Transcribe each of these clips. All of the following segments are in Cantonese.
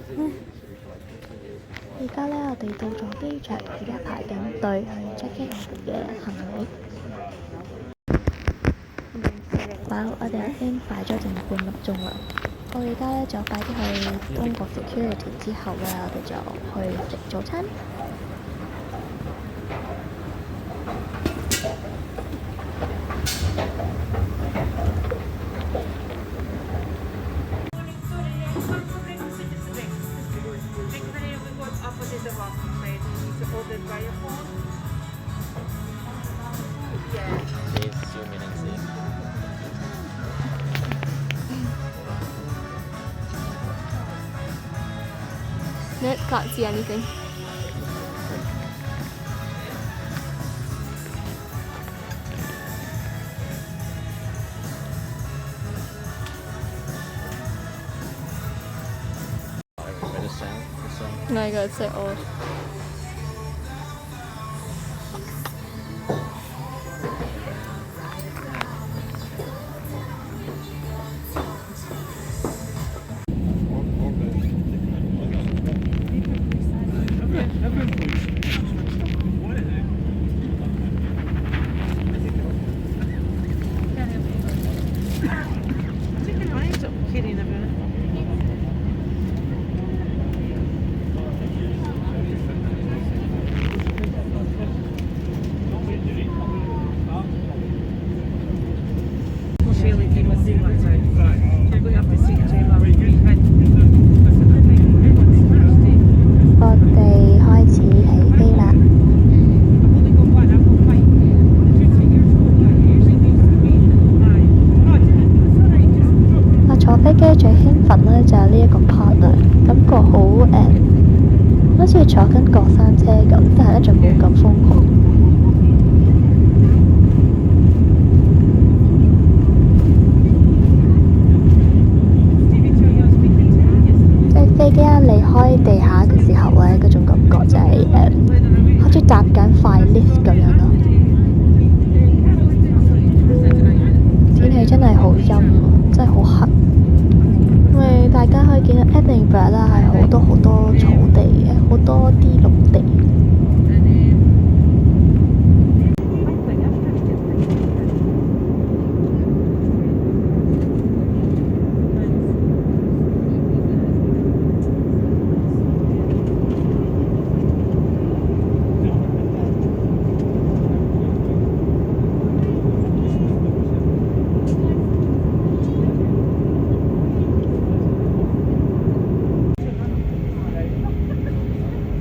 而家咧，我哋到咗機場，而家排緊隊去 check in 我哋嘅行李。我哋已經擺咗成半粒鐘啦。我哋而家咧就快啲去通過 security 之後咧，我哋就去食早餐。No, can't see anything. No, I got so old.我哋開始起飛啦！我坐飛機最興奮咧就係呢一個 part 啦，感覺好似坐緊過山車咁，但係咧就冇咁瘋狂。飛機一離開地下嘅時候咧，嗰種感覺就係好似搭緊快 lift 咁樣咯。天氣真係好陰，真係好黑。因為大家可以見到 Edinburgh 啦，係好多好多草地嘅，好多啲綠地。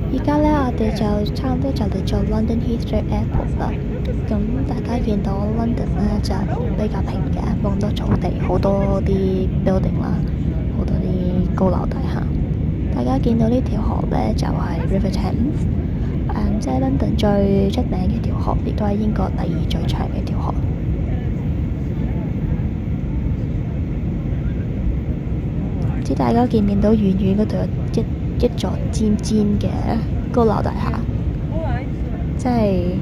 而家咧，我哋就差唔多就嚟做 London Heathrow Airport 啦。咁大家見到 London 咧就比較平嘅，冇咁多草地，好多啲 building 啦，好多啲高樓大廈。大家見到呢條河咧就係 River Thames，即係 London 最出名嘅條河，亦都係英國第二最長嘅條河。唔知大家見唔見到遠遠嗰度有一座尖尖嘅高樓大廈，即係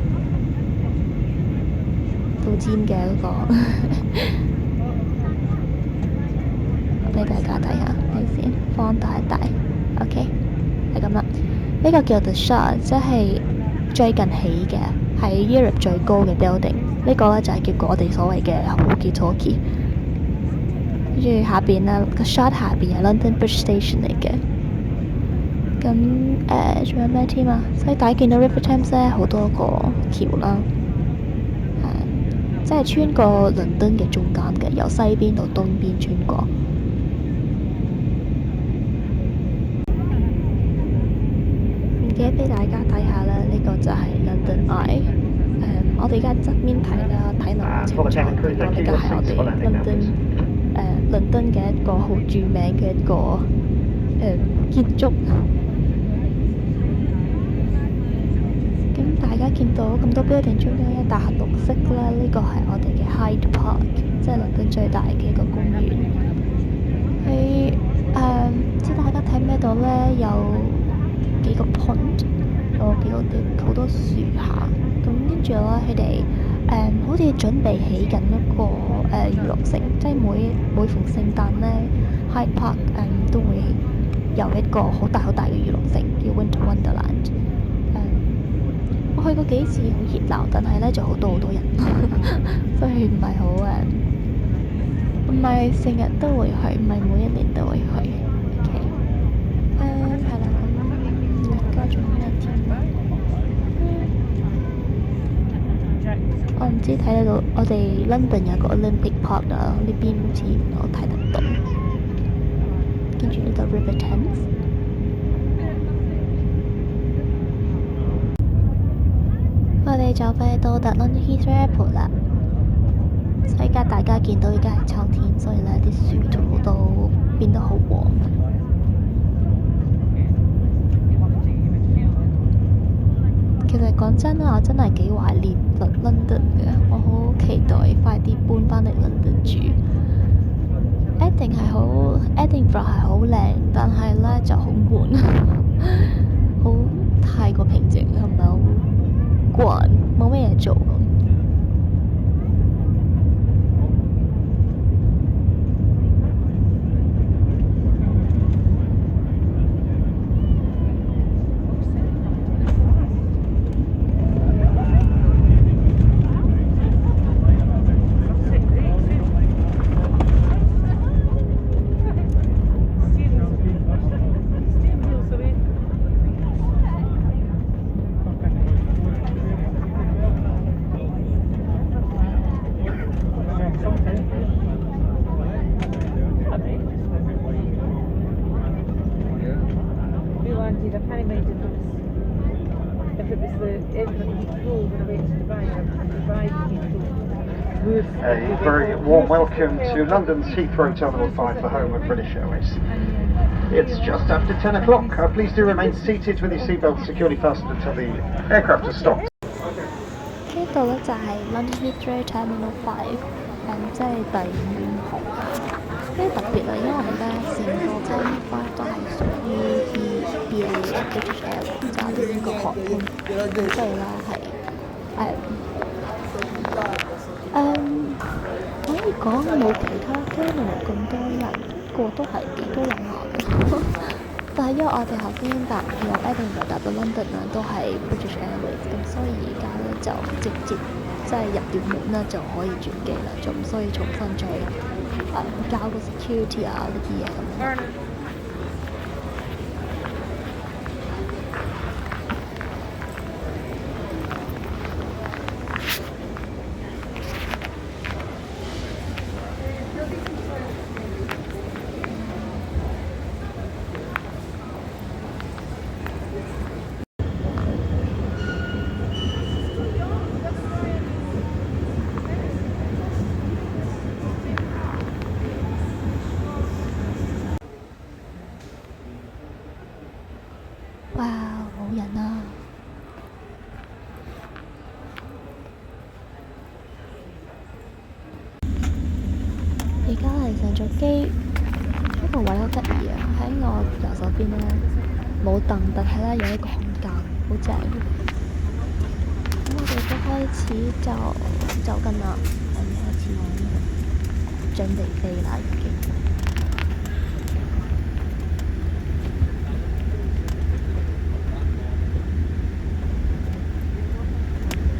好尖嘅嗰個，俾大家睇下，睇先，放大一大 ，OK， 係咁啦。呢個叫 The Shard， 即係最近起嘅，係 Europe 最高嘅 building。呢個咧就係叫我哋所謂嘅 walkie-talkie。跟住下邊咧，個 Shard 下邊係 London Bridge Station 嚟嘅。咁仲有咩添啊？所以大家見到 River Thames 咧好多個橋啦，即係穿過倫敦嘅中間嘅，由西邊到東邊穿過。唔記得俾大家睇下啦，呢個就係 London Eye。我哋而家側邊睇啦，睇落清楚。呢個係我哋倫敦嘅一個好著名嘅一個建築。咁大家見到咁多 building 中間一笪係綠色啦，呢個係我哋嘅 Hyde Park， 即係倫敦最大嘅一個公園。佢唔知大家睇唔睇到咧？有幾個 point， 有好多樹下。咁跟住咧，佢哋好似準備起緊一個娛樂城，即係每逢聖誕咧 ，Hyde Park 都會有一個好大嘅娛樂城叫 Winter Wonderland。我去過幾次，好熱鬧，但係咧就好多人，所以唔係好唔係成日都會去，唔係每一年都會去。OK，係啦，咁而家仲咩天？我唔知睇得到，我哋 London 有個 Olympic Park 啊，呢邊好似我睇得到。跟住呢個 River Thames。我哋就快到達 London Heathrow Airport 啦。所以而家大家見到而家係秋天，所以咧啲樹全部都變得好黃。其實講真啦，我真係幾懷念 London 嘅，我好期待快啲搬返嚟 London 住。Edinburgh 係好靚，但係咧就好悶，好太過平靜，係咪好慣，冇咩嘢做咁。A very warm welcome to London's Heathrow Terminal 5 for home of British Airways. It's just after 10 o'clock. Please do remain seated with your seatbelts securely fastened until the aircraft has stopped. 呢度咧就係 London Heathrow Terminal 5，即係第5號。呢特別啊，因為咧成個 Terminal 5都係屬於 BA British Airways 揸呢個航空，所以咧係可以講冇其他 terminal 咁多人，個都係幾多人下嘅。但係因為我哋頭先搭由 Edinburgh 搭到 London 啦，都係 British Airways，咁所以而家咧就直接即係入完門啦就可以轉機啦，就唔需要重新再交個 security 啊呢啲嘢咁樣。哇！冇人啊！而家係上咗機，呢個位好得意啊！喺我右手邊咧冇凳，但係咧有一個空間，好正。咁我哋都開始走緊啦，開始準備飛啦已經。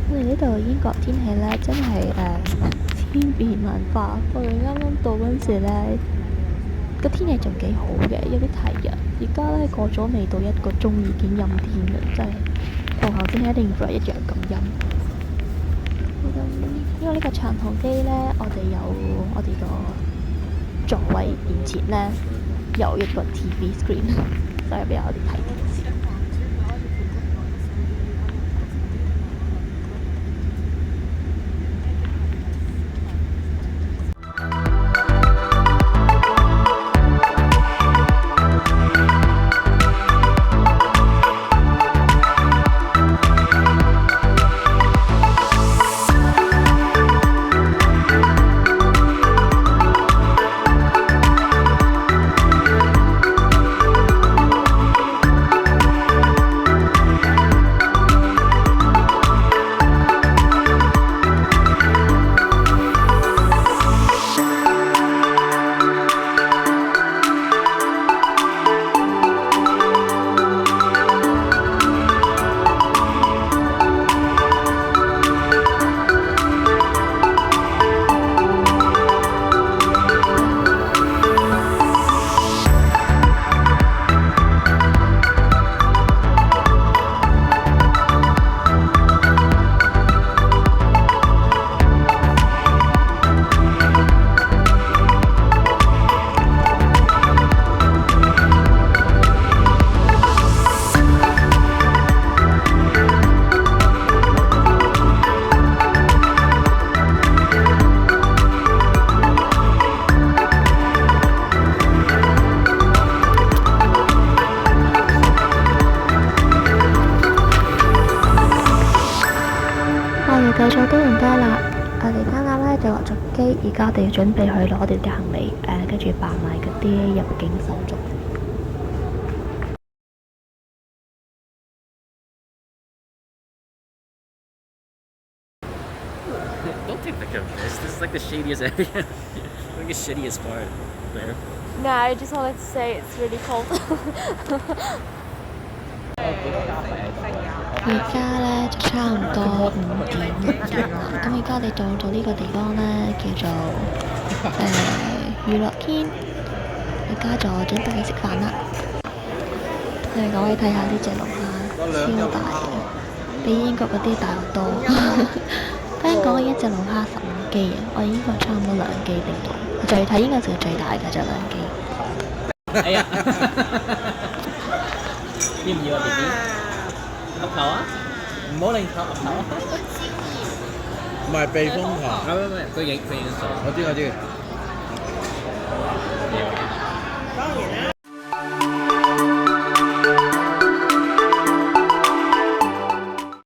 我哋呢度英國天氣咧，真係千變萬化。我哋啱啱到嗰陣時咧，個天氣仲幾好嘅，有啲太陽。而家咧過咗未到1個鐘已經陰天啦，真係同頭先喺 Edinburgh 一樣咁陰。因為呢個長途機咧，我哋有我哋個座位面前咧有一個 TV screen，所以俾我哋睇電視。我哋啱啱咧就落咗機，而家我哋要準備去攞我哋啲行李，跟住辦埋嗰啲入境手續。Don't take picture of this. This is like the shadiest area. Like the shittiest part there. No, I just wanted to say it's really cold. 而家咧就差唔多5點1啦，咁而家我哋到咗呢個地方咧叫做娛樂天，而家就準備去食飯啦。你哋講，你睇下呢隻龍蝦超大嘅，比英國嗰啲大好多。聽講一隻龍蝦15G啊，我應該差唔多2G定到，最睇應該就係最大嘅就2G。哎呀！要唔要啊 B B？ 岌頭啊！唔好令頭岌頭啊！唔係避風塘。唔係，佢影相。我知。